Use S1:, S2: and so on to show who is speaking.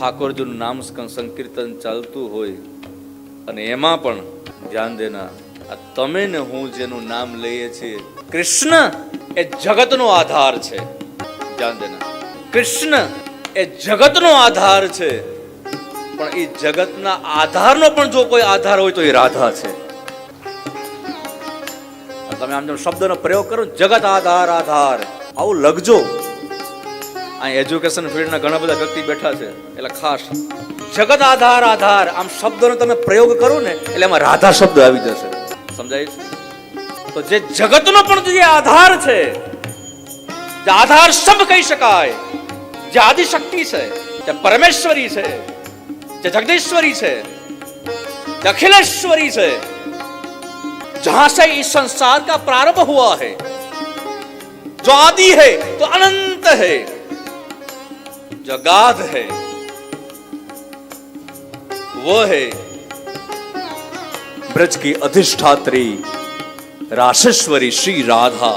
S1: ઠાકોરજીનું નામ સંકીર્તન ચાલતું હોય અને એમાં પણ ધ્યાન દેના આ તમે ને હું જેનું નામ લઈએ છીએ કૃષ્ણ એ જગતનો આધાર છે. ધ્યાન દેના, કૃષ્ણ એ જગતનો આધાર છે, પણ એ જગતના આધારનો પણ જો કોઈ આધાર હોય તો એ રાધા છે. તમે આમ જેમ શબ્દનો પ્રયોગ કરો, જગત આધાર આધાર, આવું લખજો. અહીં એજ્યુકેશન ફિલ્ડના ઘણા બધા વ્યક્તિ બેઠા છે, એટલે ખાસ જગત આધાર આધાર આમ શબ્દનો તમે પ્રયોગ કરો ને એટલે એમાં રાધા શબ્દ આવી જશે. સમજાય છે? તો જે જગતનો પણ જે આધાર છે, જે આધાર શબ્દ કહી શકાય, જે આદિશક્તિ છે, જે પરમેશ્વરી છે, જે જગદીશ્વરી છે, જે अखिलेश्वरी છે, जहां से इस संसार का प्रारंभ हुआ है, जो आदि है तो अनंत है, जो गाध है वो है ब्रज की अधिष्ठात्री राशेश्वरी श्री राधा.